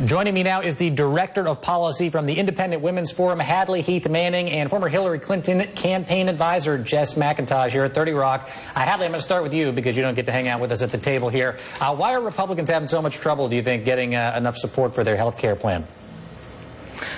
Joining me now is the Director of Policy from the Independent Women's Forum, Hadley Heath Manning, and former Hillary Clinton campaign advisor, Jess McIntosh, here at 30 Rock. Hadley, I'm going to start with you because you don't get to hang out with us at the table here. Why are Republicans having so much trouble, do you think, getting enough support for their health care plan?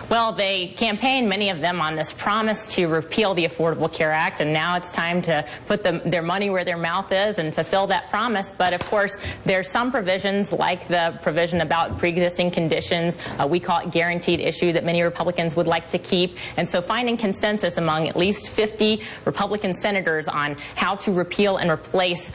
Well, they campaigned, many of them, on this promise to repeal the Affordable Care Act, and now it's time to put their money where their mouth is and fulfill that promise. But, of course, there's some provisions, like the provision about pre-existing conditions, we call it guaranteed issue, that many Republicans would like to keep. And so finding consensus among at least 50 Republican senators on how to repeal and replace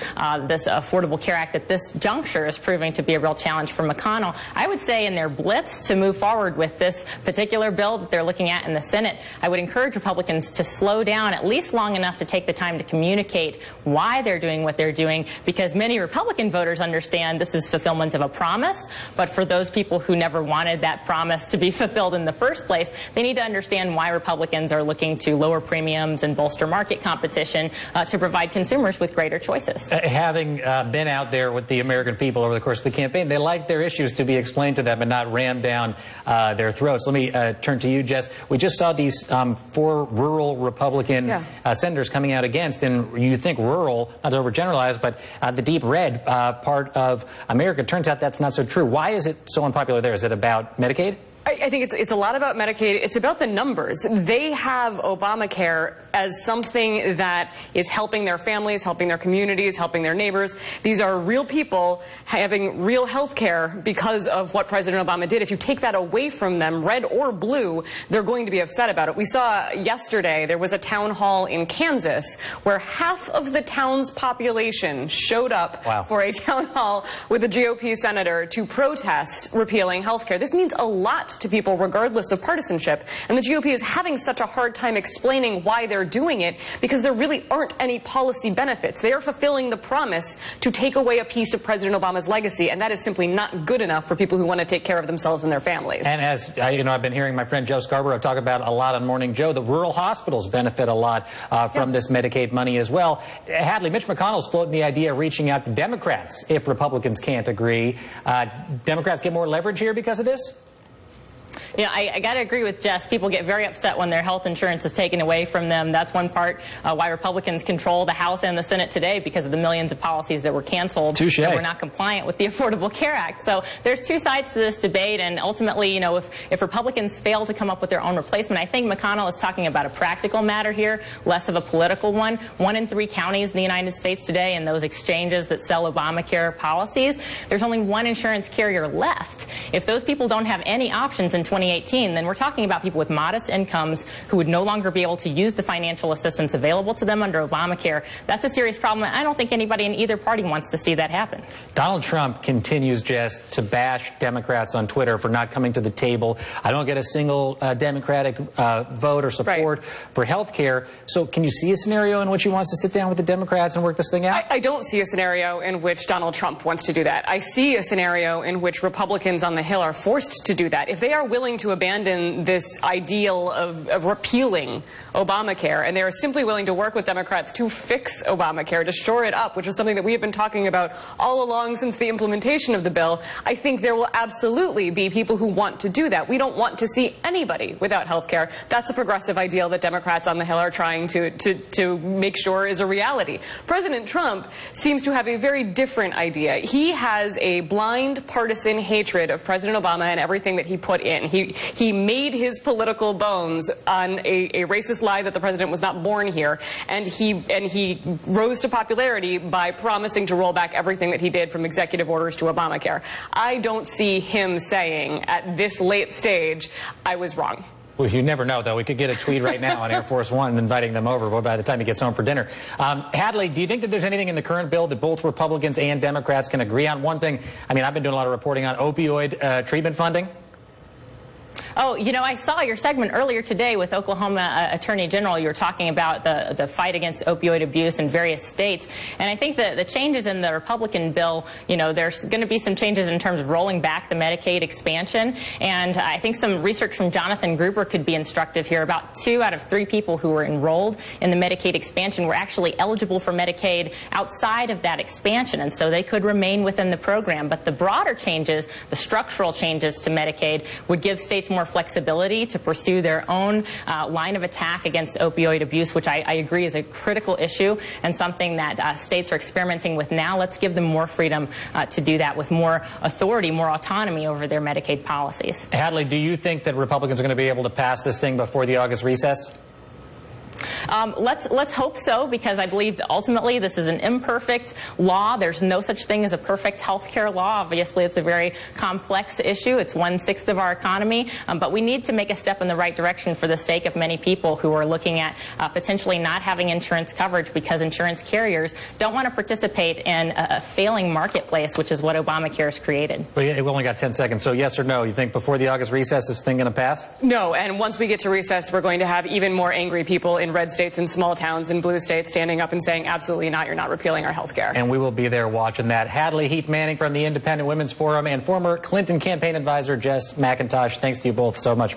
this Affordable Care Act at this juncture is proving to be a real challenge for McConnell. I would say in their blitz to move forward with this particular bill that they're looking at in the Senate, I would encourage Republicans to slow down at least long enough to take the time to communicate why they're doing what they're doing, because many Republican voters understand this is fulfillment of a promise, but for those people who never wanted that promise to be fulfilled in the first place, they need to understand why Republicans are looking to lower premiums and bolster market competition to provide consumers with greater choices. Having been out there with the American people over the course of the campaign, they like their issues to be explained to them and not rammed down their throats. Let me turn to you, Jess. We just saw these 4 rural Republican senators coming out against, and you think rural, not to overgeneralize, but the deep red part of America. Turns out that's not so true. Why is it so unpopular there? Is it about Medicaid? I think it's a lot about Medicaid. It's about the numbers. They have Obamacare as something that is helping their families, helping their communities, helping their neighbors. These are real people having real health care because of what President Obama did. If you take that away from them, red or blue, they're going to be upset about it. We saw yesterday there was a town hall in Kansas where half of the town's population showed up for a town hall with a GOP senator to protest repealing health care. This means a lot to people regardless of partisanship, and the GOP is having such a hard time explaining why they're doing it because there really aren't any policy benefits. They are fulfilling the promise to take away a piece of President Obama's legacy, and that is simply not good enough for people who want to take care of themselves and their families. And as I've been hearing my friend Joe Scarborough talk about a lot on Morning Joe, the rural hospitals benefit a lot from this Medicaid money as well. Hadley, Mitch McConnell's floating the idea of reaching out to Democrats if Republicans can't agree. Democrats get more leverage here because of this? You know, I got to agree with Jess. People get very upset when their health insurance is taken away from them. That's one part why Republicans control the House and the Senate today, because of the millions of policies that were canceled that were not compliant with the Affordable Care Act. So there's two sides to this debate, and ultimately, you know, if Republicans fail to come up with their own replacement, I think McConnell is talking about a practical matter here, less of a political one. 1 in 3 counties in the United States today, and those exchanges that sell Obamacare policies, there's only one insurance carrier left. If those people don't have any options in 2018, then we're talking about people with modest incomes who would no longer be able to use the financial assistance available to them under Obamacare. That's a serious problem, and I don't think anybody in either party wants to see that happen. Donald Trump continues, Jess, to bash Democrats on Twitter for not coming to the table. I don't get a single Democratic vote or support for health care. So can you see a scenario in which he wants to sit down with the Democrats and work this thing out? I don't see a scenario in which Donald Trump wants to do that. I see a scenario in which Republicans on the Hill are forced to do that. If they are willing to abandon this ideal of repealing Obamacare, and they are simply willing to work with Democrats to fix Obamacare, to shore it up, which is something that we have been talking about all along since the implementation of the bill, I think there will absolutely be people who want to do that. We don't want to see anybody without health care. That's a progressive ideal that Democrats on the Hill are trying to make sure is a reality. President Trump seems to have a very different idea. He has a blind partisan hatred of President Obama and everything that he put in. He made his political bones on a racist lie that the president was not born here, and he rose to popularity by promising to roll back everything that he did, from executive orders to Obamacare. I don't see him saying at this late stage, I was wrong. Well, you never know, though. We could get a tweet right now on Air Force One inviting them over by the time he gets home for dinner. Hadley, do you think that there's anything in the current bill that both Republicans and Democrats can agree on? One thing, I mean, I've been doing a lot of reporting on opioid treatment funding. Oh, you know, I saw your segment earlier today with Oklahoma Attorney General. You were talking about the fight against opioid abuse in various states. And I think that the changes in the Republican bill, you know, there's going to be some changes in terms of rolling back the Medicaid expansion. And I think some research from Jonathan Gruber could be instructive here. About 2 out of 3 people who were enrolled in the Medicaid expansion were actually eligible for Medicaid outside of that expansion. And so they could remain within the program. But the broader changes, the structural changes to Medicaid, would give states more flexibility to pursue their own line of attack against opioid abuse, which I agree is a critical issue and something that states are experimenting with now. Let's give them more freedom to do that with more authority, more autonomy over their Medicaid policies. Hadley, do you think that Republicans are going to be able to pass this thing before the August recess? Let's hope so, because I believe that ultimately this is an imperfect law. There's no such thing as a perfect health care law. Obviously, it's a very complex issue. It's 1/6 of our economy. But we need to make a step in the right direction for the sake of many people who are looking at potentially not having insurance coverage because insurance carriers don't want to participate in a failing marketplace, which is what Obamacare has created. We've only got 10 seconds. So yes or no, you think before the August recess this thing going to pass? No, and once we get to recess, we're going to have even more angry people in red states and small towns and blue states standing up and saying, absolutely not, you're not repealing our health care. And we will be there watching that. Hadley Heath Manning from the Independent Women's Forum and former Clinton campaign advisor Jess McIntosh, thanks to you both so much.